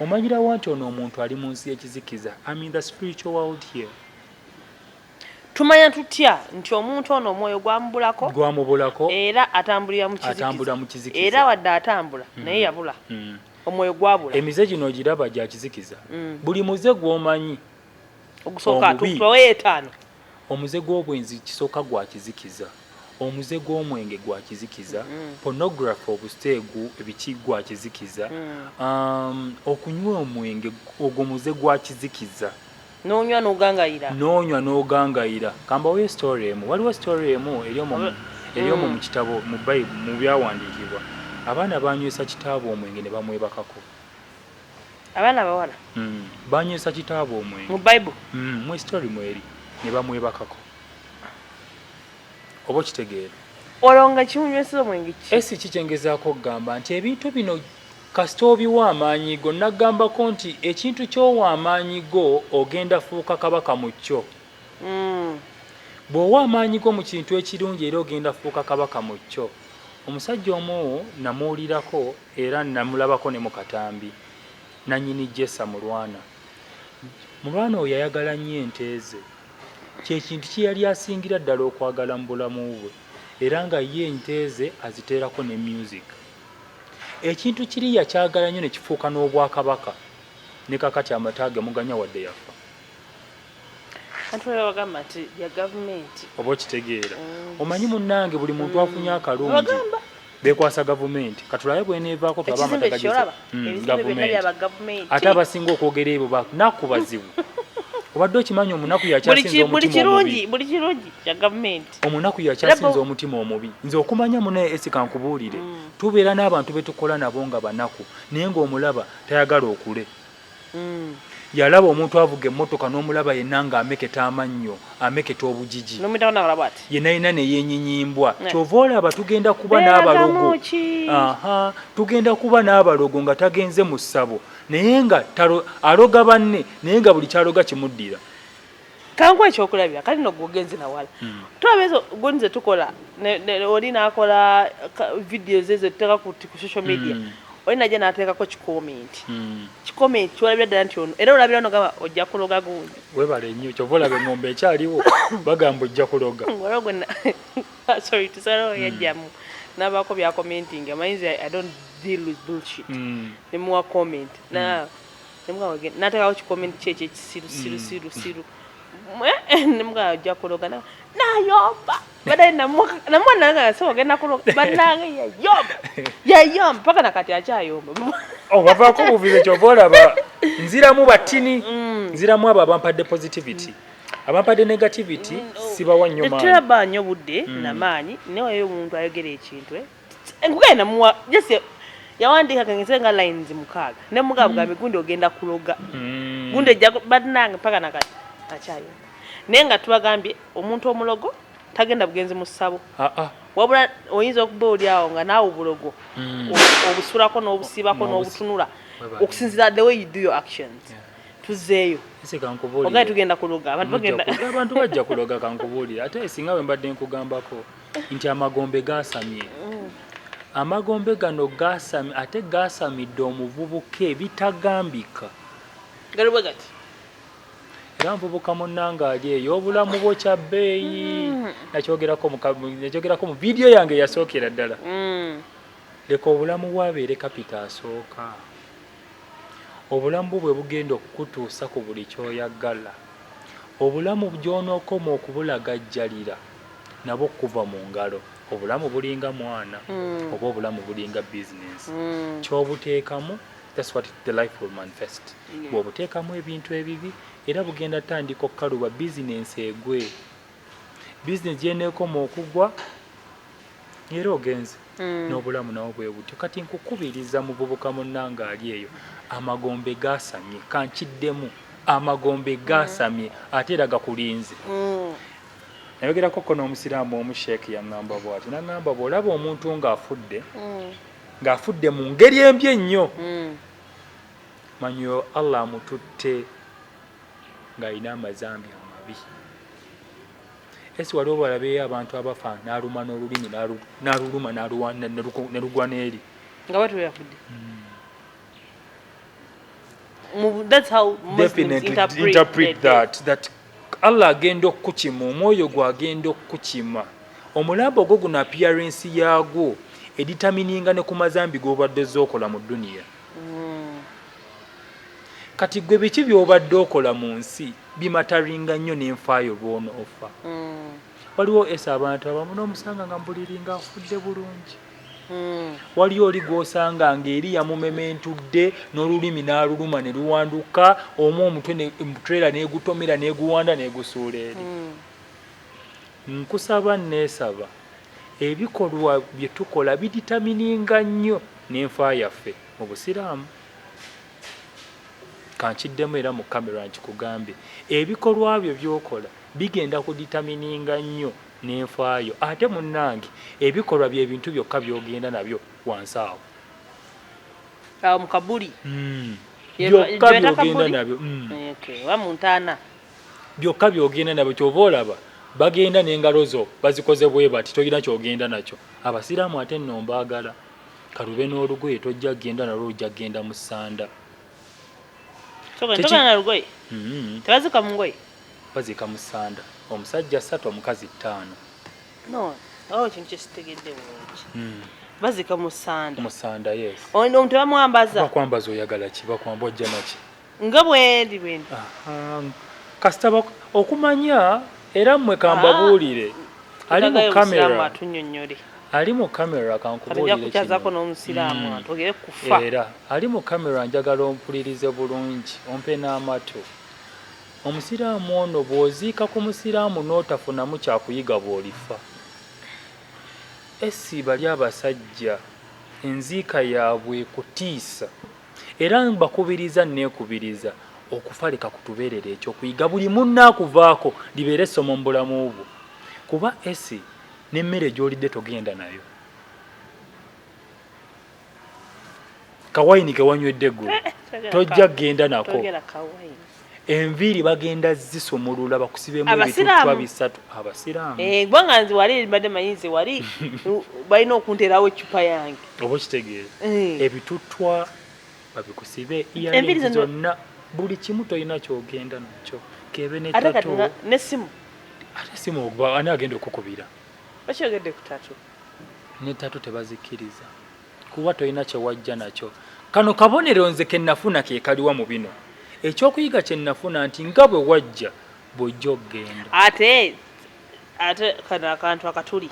omanyirawo nti ono omuntu ali mu nsi y'ekizikiza I mean the spiritual world here tumanya tutya nti omuntu ono omwoyo gwamubulako era atambulira mu kizikiza era wadde atambula naye yabula omwoyo gwabula emize gino ogiraba gya kizikiza buli muze gw'omanyi ogusooka tuweyo 5 omuze gw'obwenzi kisooka gwa kizikiza omuze gw'omwenge gwa kizikiza pornography obusteegu ebiki gwa kizikiza okunywa omwenge ogwo muze gwa kizikiza n'onywa n'ogangayira kambawo story emu waliwo story emu eri omwo mu kitabo mu Bible mu byawandiikibwa abaana banywesa kitaabo omwenge ne bamwebakako abaana abawala banywesa kitaabo omwenge mu Bible mu story mweri ne bamwebakako oba kitegeera olonga kimunywesa omwenge ki esi kikyengezaako okugamba nti ebintu bino kasita obiwa amaanyi go nagambako nti ekintu ky'owa amaanyi go ogenda fuuka kabaka mu kyo bw'owa amaanyi go mu kintu ekirungi era ogenda fuuka kabaka mu kyo omusajja omu namuwulirako era namulabako ne mu katambi nannyini Jessa mulwana oyo yayagala nnyo ente ze kyekintu kye yali asingira ddala okwagala mu bulamu bwe era nga ye ente ze aziteerako ne music ekintu kiri yakyagala nnyo ne kifuuka n'obwakabaka ne kakati amataage muganya wadde yafa oba okitegeera omanyi munnange buli muntu afunye akalungi bekwasa gavumenti katulabe bweneevaako tulaba amatagagavumenti ate abasinga okwogera ebyo bakubazibu obadde okimanyi omunaku yakyasinza omutima omubi buli kirungi ya gavumenti omunaku yakyasinza omutima omubi nze okumanya munaye esika nkubuulire tubeera n'abantu betukola nabo nga banaku naye ng'omulaba tayagala okule yalaba omuntu avuga emmotoka n'omulaba yenna ng'ameketa amannyo ameketa obujiji yenna yenna ne yeenyinyimbwa kyova olaba tugenda kuba n'abalogo tugenda kuba n'abalogo nga tagenze mu ssabo naye nga aloga banne naye nga buli kyaloga kimuddira kankwa ekyokulabira kali no gwogenze nawala tulaba ezo gonze tukola oli n'akola videos ezo tuteka ku social media oli najja n'ateekako kikomenti kyolabira ddala nti ono era olabira ono gamba ojja kuloga gundi webale nnyo kyova olaba eng'ombe ekyaliwo bagamba ojja kuloga sorry tusalawo yajjamu n'abaako bya commenting amayinza I don't deal with bullshit nemuwa comment n'ateekako kikomenti kyekyo ekisiru nemugaa ojja kuloga nayomba badaye namwana so ogenda kuloga banange yayomba paka nakati akyayomba bavaako buvize kyova olaba nziramu batini nziramu abo abampadde positivity abampadde negativity sibawa nnyo maanyi tulaba nnyo budde namaanyi newayo omuntu ayogera ekintu nkugenda namuwa jese yawandiika kangese nga lines 6 nemugaa bugambe gundi ogenda kuloga gundi ejja banange paka nakati akyayomba naye nga tubagambye omuntu omulogo tagenda bugenzi mu ssabo wabula oyinza okuba oli awo nga naawe obulogo obusulako n'obusiibako n'obutunula okusinzira the way you do your actions tuzeeyo ogaye tugenda kuloga abantu bajja kuloga kankubuulira ate singa we mbadde nkugambako nti amagombe gaasamye amagombe gano gaasamye ate gaasamidde omuvubuka ebitagambika galibwe gati era nvubuka munnanga ali eyo obulamu bwo kya bbeeyi nakyogerako mu vidiyo yange yasookera ddala leka obulamu bwabeere kapita asooka obulamu bwe bugenda okukutuusa ku buli kyoyagala obulamu gy'onookoma okubulagajjalira nabwo kuva mu ngalo obulamu bulinga mwana oba obulamu bulinga bizinensi kyobuteekamu that's what the life will manifest bw'obuteekamu ebintu ebibi era bugenda tandika okukaluba bizinensi egwe bizinensi yeneekoma okugwa era ogenze n'obulamu nawo bwe butyo kati nkukubiriza muvubuka munnanga ali eyo amagombe gaasamye kankiddemu amagombe gaasamye ate era gakulinze nayogerako ko n'omusiraamu omu sheeki yaŋŋamba bw'ati naŋŋamba bw'olaba omuntu ng'afudde mu ngeri embi ennyo manyo Allah amututte ng'alina amazambi amabi esi wali oba olabeeyo abantu abafa n'aluma n'olulimi n'aluluma ne lugwa n'eri nga batu yafudde that's how Muslims interpret that Allah agenda okukima omwoyo gwagenda okukima omulambo ogwo guno appearance yaagwo editamininga ne ku mazambi g'obadde zookola mu duniya kati gwe biki by'obadde okola mu nsi bimataringa nnyo n'enfaayo lw'onoofa waliwo esa abantu abamu n'omusanga nga mbuliringa afudde bulungi waliyo oli gw'osanga ng'eri yamumementudde n'olulimi n'aluluma ne luwanduka omu omutwe emutreera n'egutomera n'eguwanda n'egusuula eri nkusaba neesaba ebikolwa bye tukola biditamininga nnyo n'enfa yaffe mu busiraamu kankiddemu era mu kamera nkikugambe ebikolwa byo by'okola bigenda kuditamininga nnyo n'enfaayo ate munnange ebikolwa by'ebintu byokka by'ogenda nabyo wansi awo mu kabuli byokka by'ogenda nabyo byokka by'ogenda nabyo kyova olaba bagenda n'engalo zo bazikoze bwe bati tolina kyogenda nakyo abasiraamu ate nno mbaagala kalube n'olugoye tojja kgenda nalwo ojja kgenda mu ssanda tebazika mu ngoye bazika mu ssanda omusajja 3 omukazi 5 kintu kyesitegedde bulungi bazika mu ssanda yes omuntu bamwambaza bakwambaza oyagala ki bakwamba ojja naki nga bwendi kasita okumanya era mmwe kambabuulire ali mu kamera ali mu kamera kankubuulireko n'omusiraamu atogere kufa era ali mu kamera njagala ompulirize bulungi ompe n'amatu omusiraamu ono bw'oziika ku musiraamu n'otafunamu kyakuyiga bw'olifa. Bali abasajja enziika yaabwe kutiisa era mbakubiriza neekubiriza okufa leka kutubeerera ekyokuyiga buli munnaakuvaako libeere essomo mu bulamu bwo kuba n'emmere gy'olidde togenda nayo. Kawayini ke wanywedde eggulu tojja kgenda nako. Enviiri bagenda zisumulula bakusibemu ebituttwa bisatu. Abasiraamu gwanga nzi wali mbadde mayinzi wali balina okunterawo eccupa yange oba kitegeeza ebituttwa babikusibe earrings zonna buli kimu tolina kyogenda nakyo kebe netatu nesimu ate simu okuba ani agenda okukubira bakyogedde ku tatu netatu tebazikiriza kuba tolina kyewajja nakyo. Kano kabonero nze ke nafuna ke kaliwa mu bino ekyokuyiga kye nafuna nti nga bwe wajja bw'ojja okgenda ate kano akantu akatuli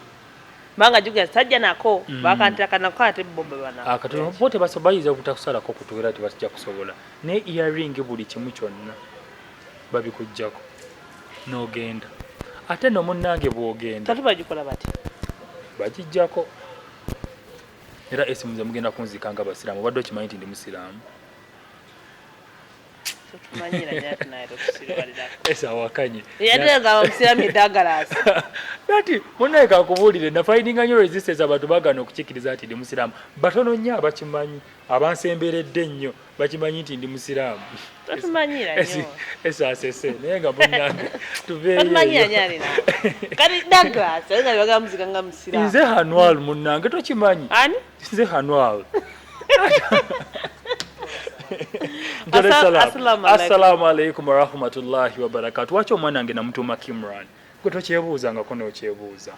banga juga tajja nako bakantira kanako ate bombe bana akatuli bote basobayiza obutakusalako kutuwera tebasijja kusobola ne earring buli kimu kyonna babikujjako n'ogenda ate no munnange bw'ogenda tatu bagikola bati bagijjako era esimuze mugenda kunzika nga basiraamu badde okimanyi nti ndi musiraamu tumanyira nyati naye tusibalira wakanye yadde musiraamu Douglas nati munaye kakubuulire nafindinga nnyo resistance abantu bagana okukikiriza nti ndi musiraamu batono nnyo abakimanyi abansemberedde nnyo bakimanyi nti ndi musiraamu tumanyira nnyo asese naye nga munnange tuveeyo tumanyira nyali na kati Douglas nga baga muzika nga musiraamu nze Hanwal munnange tokimanyi ani nze Hanwal Assalamu alaikum wa rahmatullahi wa barakatuh. Wacho mwanange na mtuma Kimran. Gwe tokyebuuza nga kono okyebuuza.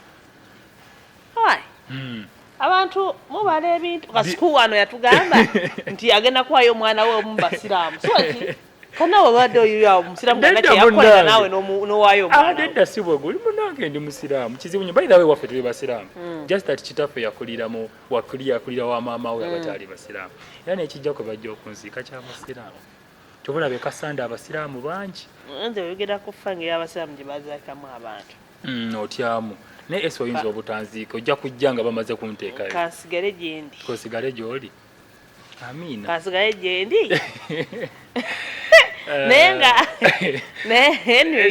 Abantu mubala ebintu kasiku wano yatugamba nti agenda kwayo mwana we omumbasiraamu so ati kana wabadde oyo omusiraamu nake yakola nawe n'owaayo mwana dedda si bwe guli munange ndi musiraamu kizibu nnyo bayirawe waffe tuli basiraamu just that kitaffe yakuliramu yakulira wa maama we abataali basiraamu era nekijja kwe bajja okunziika ky'abasiraamu tobulabe kasanda abasiraamu bangi nze oyogera ku fange y'abasiraamu gye bazaakamu abantu otyamu naye esi oyinza obutanziika ojja kujja nga bamaze kunteekayo kansigale gyendi kosigale gy'oli amiina kansigale gyendi naye nga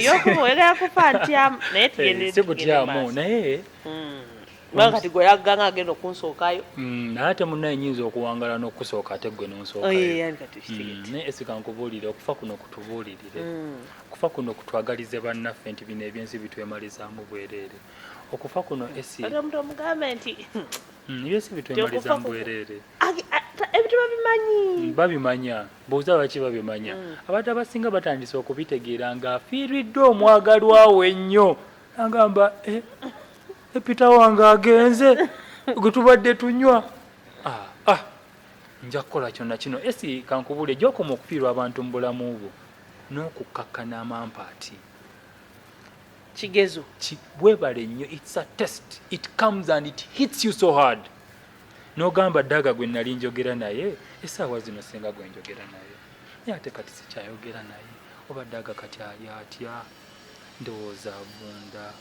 yokumwegera kufa ntyamu naye tugendesibutyamu naye kati gwe yagganga agenda okunsookayo naye ate munnaye nyinza okuwangala n'okusooka ate gwe n'onsookayo naye esika nkubuulire okufa kuno kutubuulirire okufa kuno kutwagalize bannaffe nti bino ebyensi bitwemalizaamu bwereere okufa kuno omuntu omugambe nti ebyensi bitwemalizaamu bwereere ebintu babimanya buuza baki babimanya abantu abasinga batandise okubitegeera ng'afiiriddwe omwagalwawo ennyo agamba Peter wange agenze gwe tubadde tunywa nja kukola kyonna kino kankubule gy'okoma okufiirwa abantu mu bulamu bwo n'okukakkana amampaati kigezo bwebale nnyo it's a test it comes and it hits you so hard n'ogamba Dagga gwe nali njogera naye essaawa zino singa gwe njogera naye naye ate kati sikyayogera naye oba Dagga kati ali atya ndowooza avunda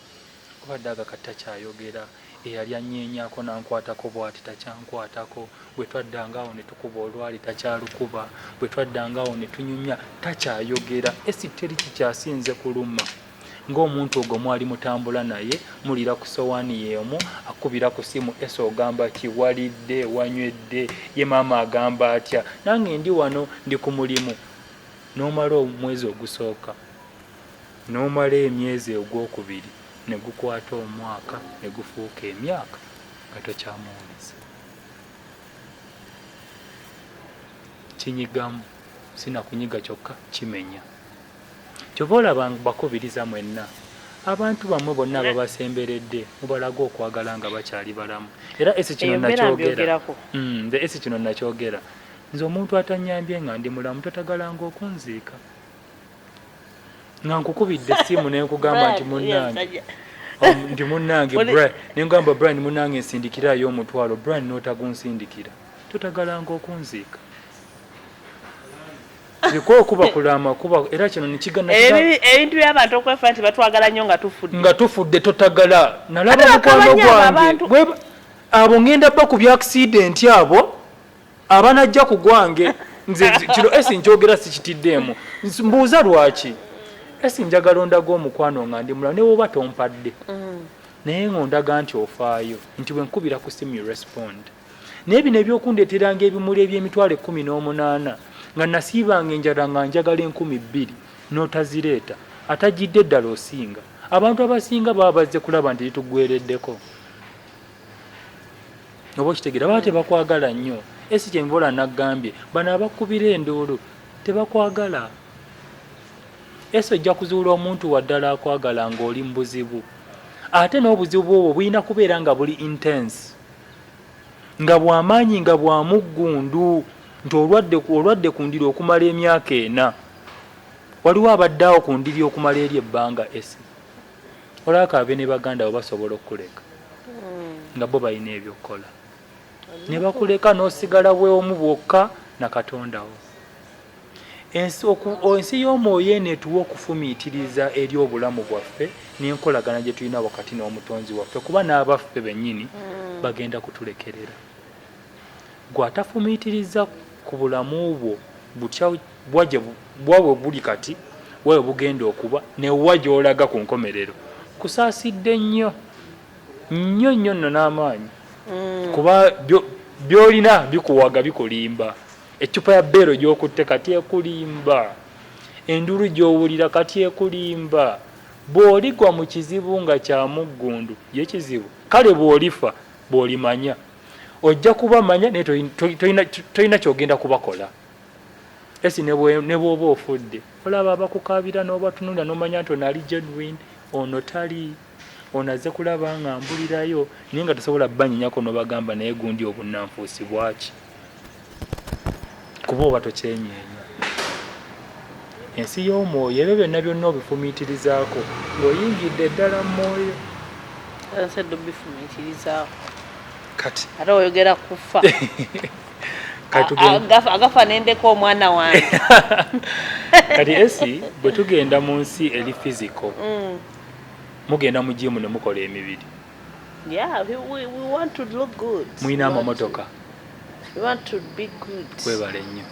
oba Dagga kati takyayogera eyali anyeenyaako nankwatako bw'ati takyankwatako bwe twaddangaawo ne tukuba olwali takyalukuba bwe twaddangaawo ne tunyumya takyayogera teri kikyasinze kuluma ng'omuntu ogwo mwali mutambula naye mulira ku sowaani y'emu akubira ku simu ogamba kiwalidde wanywedde ye maama agamba atya nange ndi wano ndi ku mulimu n'omala omwezi ogusooka n'omala emyezi ogwokubiri ne gukwata omwaka ne gufuuka emyaka nga tokyamuwuliza kinyigamu sinakunyiga kyokka kimenya kyova olaba bakubiriza mwenna abantu bamwe bonna ababasemberedde mubalaga okwagala nga bakyali balamu era kino nakyogera nze omuntu atanyambye nga ndi mulamu totagalanga okunziika nga nkukubidde essimu nenkugamba nti munnange ndi munnange nengamba Brian munnange nsindikirayo omutwalo Brian n'otagunsindikira totagalanga okunziika Ziko kuba kulama kuba era kino nikigana ebintu by'abantu okwefa nti batwagala nnyo nga tufudde totagala nalaba mukwano gwange abo ngenda bba ku bya accident abo abanajja ku gwange nze kino esi njogera sikitiddeemu mbuuza lwaki esi njagala ondaga omukwano nga ndi mulala ne woba tompadde naye ng'ondaga nti ofaayo nti bwe nkubira ku simu respond naye bino ebyokundeeteranga ebimuli eby'emitwalo 18 nga nasiibanga enjala nga njagala 2,000 n'otazireeta atagidde ddala osinga abantu abasinga baba bazze kulaba nti litugwereddeko oba okitegeera baba tebakwagala nnyo esi kyenvola naggambye bano abakubira enduulu tebakwagala esi ojja kuzuula omuntu waddala akwagala ng'oli mu buzibu ate n'obuzibu obwo bulina kubeera nga buli intense nga bw'amaanyi nga bwamuggundu nti olwadde ku ndiri okumala emyaka 4 waliwo abaddeawo ku ndiri okumala eri ebbanga esi olaka abe ne baganda bo basobola okukuleka nga bo balina ebyokukola ne bakuleka n'osigala bweomu bwokka na katondawo ensi y'omwoyo eneetuwa okufumiitiriza eri obulamu bwaffe n'enkolagana gye tulina wakati n'omutonzi waffe kuba n'abaffe bennyini bagenda kutulekerera gw'atafumiitiriza ku bulamu bwo butya bwabwe buli kati bwabwe bugenda okuba newa gy'olaga ku nkomerero kusaasidde nnyo nno n'amaanyi kuba byolina bikuwaga bikulimba ecupa ya beero gy'okutte kati ekulimba endulu gy'owulira kati ekulimba bw'oligwa mu kizibu nga kya muggundu y'ekizibu kale bw'olifa bw'olimanya ojja kubamanya naye tolina kyogenda kubakola esi ne bw'oba ofudde olaba abakukaabira n'obatunula n'omanya nti ono ali genuine ono tali ono azze kulaba nga mbulirayo naye nga tosobola banyinyako n'obagamba naye gundi obunnanfuusi bwaki kuba oba tokyenyeenya ensi y'omwoyo ebyo byonna byonna obifumiitirizaako ng'oyingidde eddala mu mwoyo nsedde obifumiitirizaako kati ate oyogera kufa agafa nendeka omwana wange kati esi bwe tugenda mu nsi eri fiziko mugenda mu jimu ne mukola emibiri we want to look good muyina amamotoka we want to be good webale nnyo